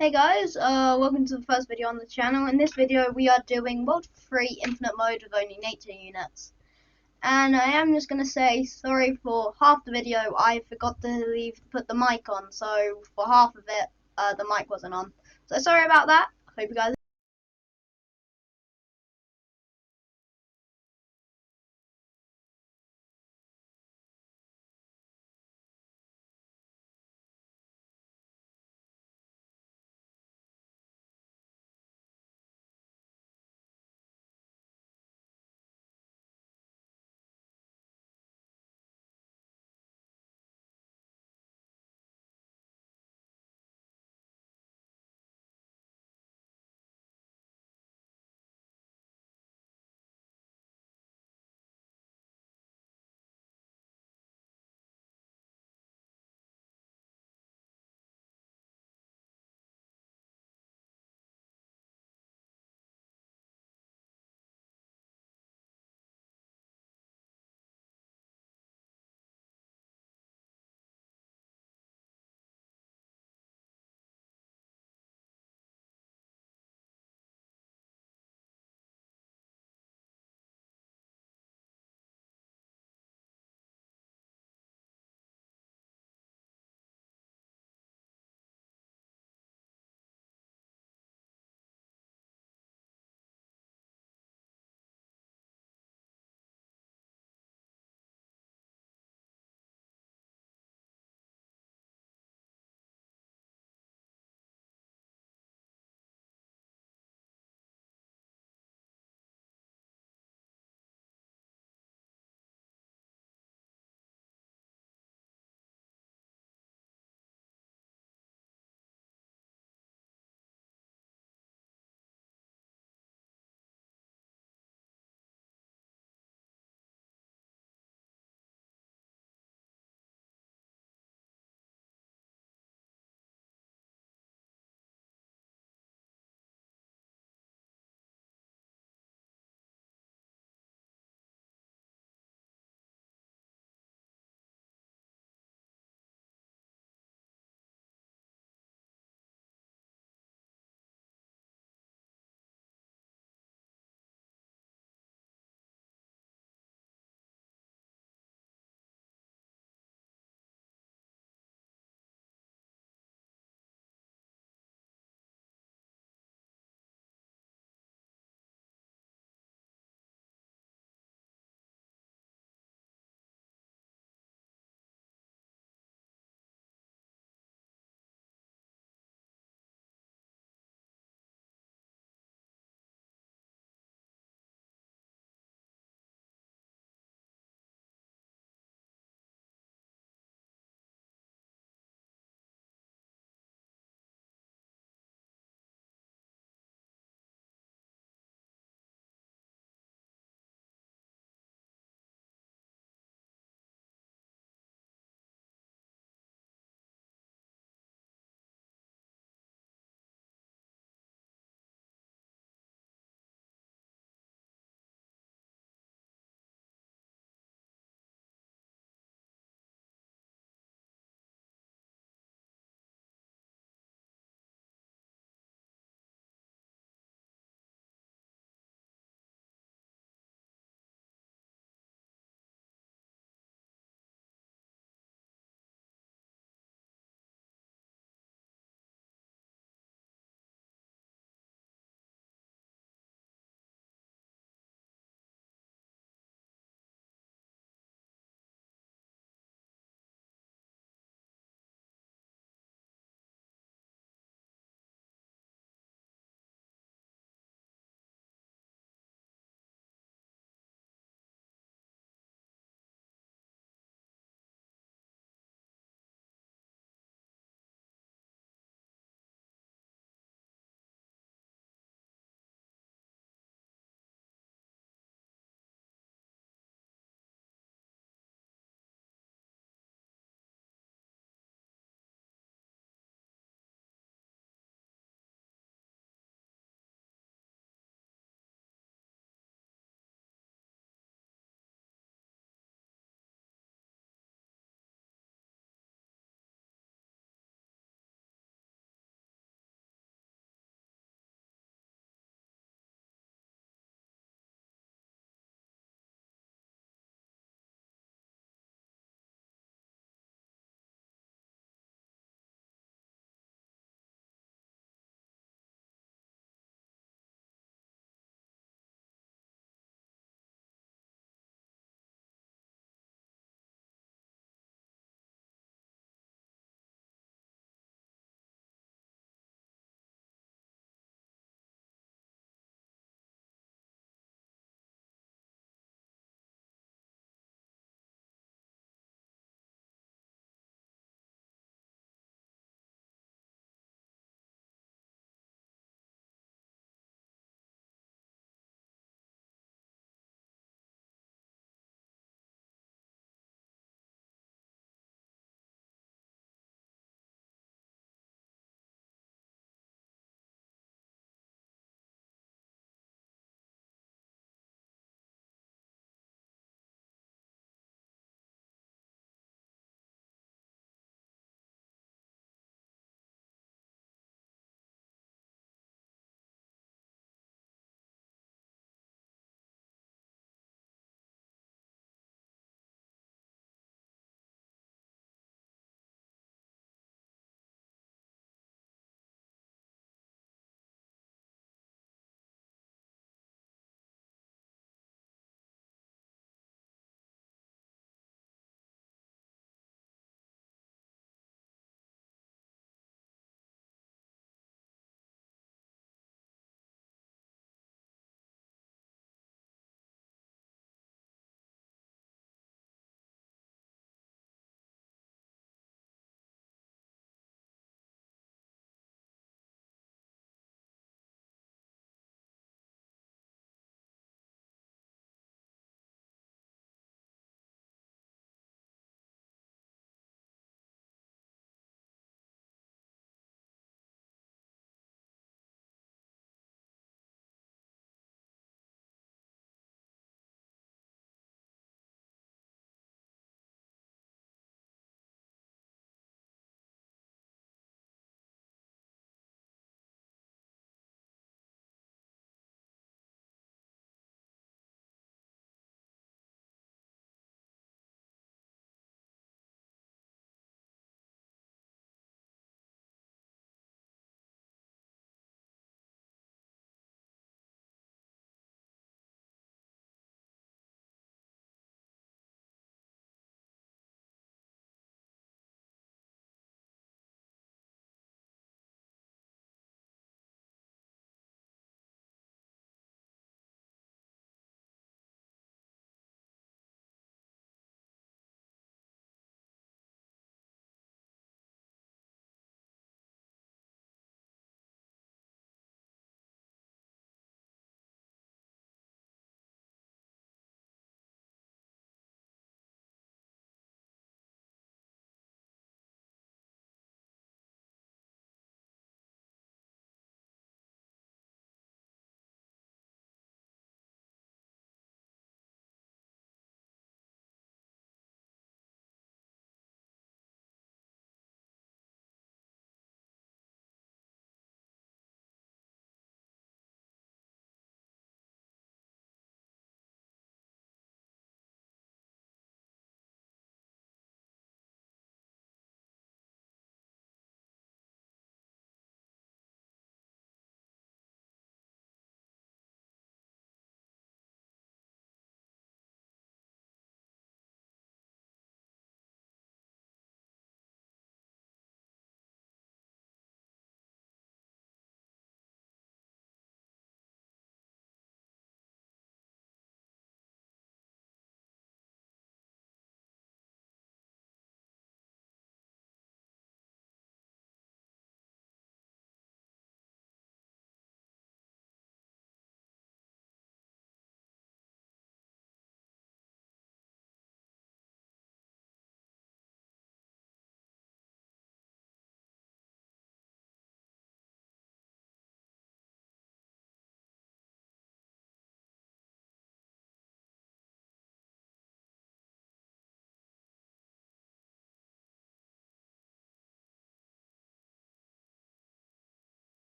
Hey guys, welcome to the first video on the channel. In this video we are doing World 3 Infinite Mode with only nature units. And I am just going to say sorry for half the video. I forgot to put the mic on, so for half of it the mic wasn't on. So sorry about that. Hope you guys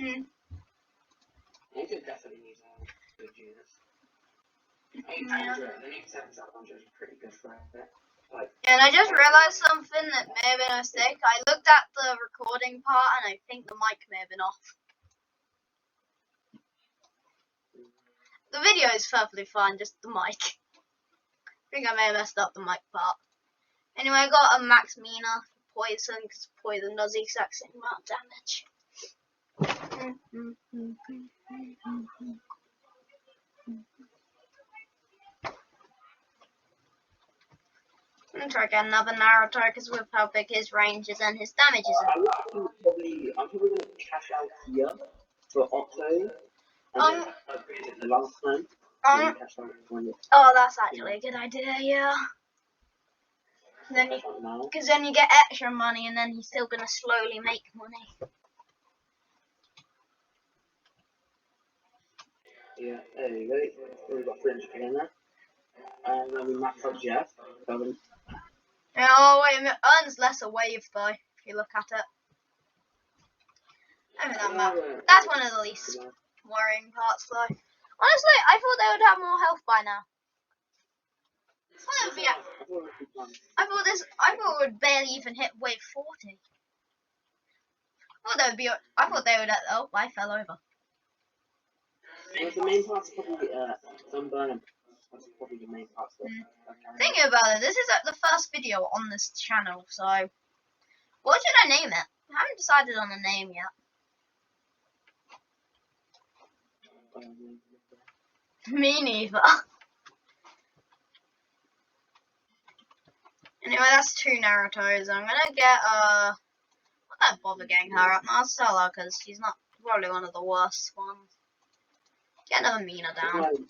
Mm. They could definitely use good units. Yeah. The new 7700 is pretty good for it. Like, And I just realised something that may have been a mistake. I looked at the recording part and I think the mic may have been off. The video is perfectly fine, just the mic. I think I may have messed up the mic part. Anyway, I got a max Mina for poison because poison does the exact same amount of damage. I'm gonna try to get another Naruto because with how big his range is and his damage is. I'm probably gonna cash out here for Octo. And then upgrade it the last time. Cash out when it, Oh, that's actually a good idea, yeah. Because then you get extra money and then he's still gonna slowly make money. yeah, there you go. We've got 300k in there. And then we max out Jeff. Oh, wait a minute. Earns less a wave though, if you look at it. I mean, that matters. That's one of the least worrying parts though. Honestly, I thought they would have more health by now. I thought it would barely even hit wave 40. I thought they would. Oh, I fell over. The main part's probably sunburn. That's probably the main part. Thinking about it, this is like the first video on this channel, so what should I name it? I haven't decided on a name yet. Me neither. Anyway, that's 2 Narutos. I'm gonna get I don't bother getting her up. I'll sell her because she's not probably one of the worst ones. Get another Mina down.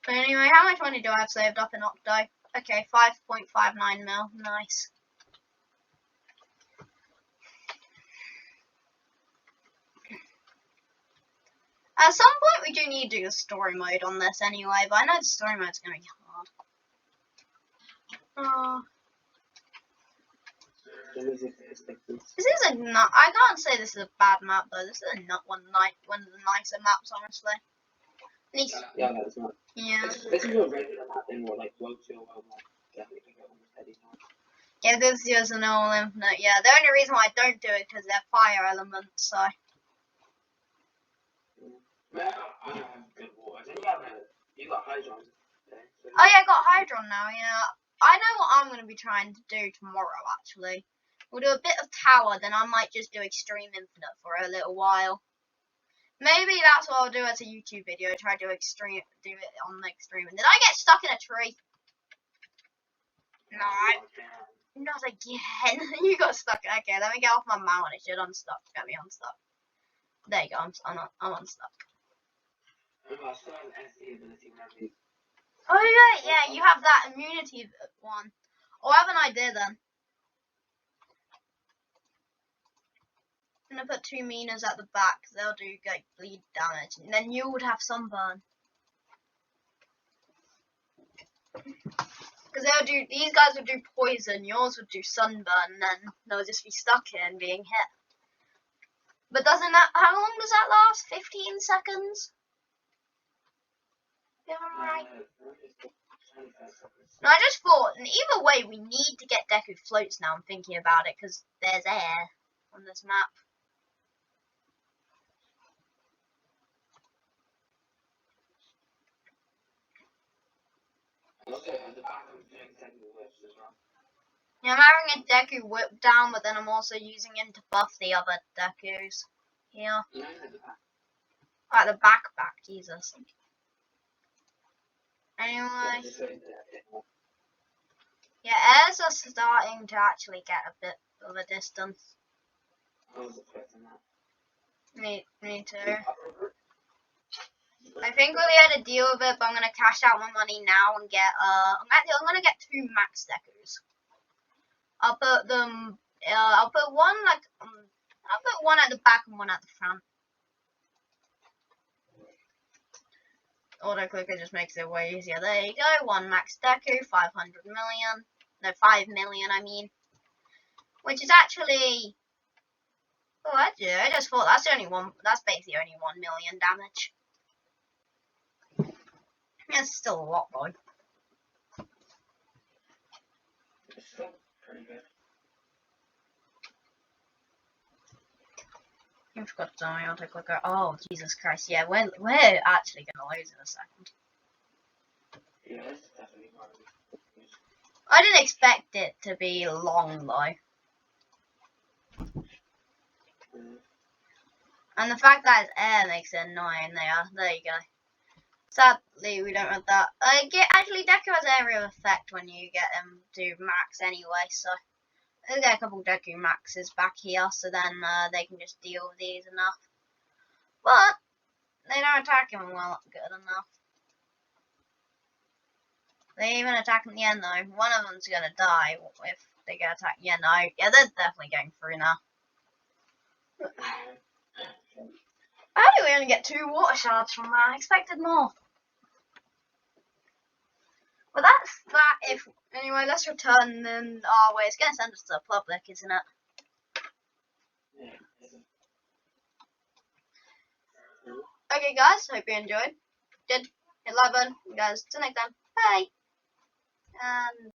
But anyway, how much money do I have saved up in Octo? Okay, 5.59 mil. Nice. At some point, we do need to do a story mode on this anyway, but I know the story mode's gonna be hard. This is I can't say this is a bad map though. This is one of the nicer maps, honestly. At least, yeah, that is not. Yeah. This is a regular map in what, like World 2 or World 1. Definitely get almost any time. Yeah, this is an all infinite. Yeah, the only reason why I don't do it because they're fire elements. So. Yeah, I don't have good water. You got Hydron. Oh yeah, I got Hydron now. Yeah, I know what I'm gonna be trying to do tomorrow. Actually, we'll do a bit of tower, then I might just do extreme infinite for a little while. Maybe that's what I'll do as a YouTube video. Try to do it on the extreme. Did I get stuck in a tree? No, not again. You got stuck. Okay, let me get off my mount. It should unstuck. Get me unstuck. There you go. I'm unstuck. Oh yeah, you have that immunity one. Oh, I have an idea then. I'm gonna put 2 Minas at the back. They'll do like bleed damage, and then you would have sunburn. Because these guys would do poison, yours would do sunburn, and then they'll just be stuck here and being hit. But how long does that last? 15 seconds? Yeah, I'm right. No, I just thought, and either way, we need to get Deku floats now. I'm thinking about it, because there's air on this map. Yeah, I'm having a Deku whip down, but then I'm also using him to buff the other Dekus. Here. At the back, Jesus. Anyway. Yeah, airs are starting to actually get a bit of a distance. Me too. I think we'll be able to deal with it, but I'm gonna cash out my money now and get I'm gonna get 2 max Dekus. I'll put them I'll put one at the back and one at the front. Auto clicker just makes it way easier. There you go, 1 max Deku, 500 million. No, 5 million I mean. Which is actually Oh, I just thought that's basically only 1 million damage. That's still a lot though. It's still pretty good. I forgot to tell me auto clicker. Oh, Jesus Christ, yeah, we're actually gonna lose in a second. Yeah, it's definitely hard. I didn't expect it to be long though. And the fact that it's air makes it annoying there you go. Sadly, we don't have that. Actually, Deku has area of effect when you get them to max anyway, so we'll get a couple Deku maxes back here, so then they can just deal with these enough. But they don't attack him well good enough. They even attack in the end though. One of them's gonna die if they get attacked. Yeah, no, yeah, they're definitely going through now. How do we only get 2 water shards from that? I expected more. Well, that's that. Anyway, let's return then our way. It's gonna send us to the public, isn't it? Okay, guys. Hope you enjoyed. Did hit like button, guys. Till next time. Bye. And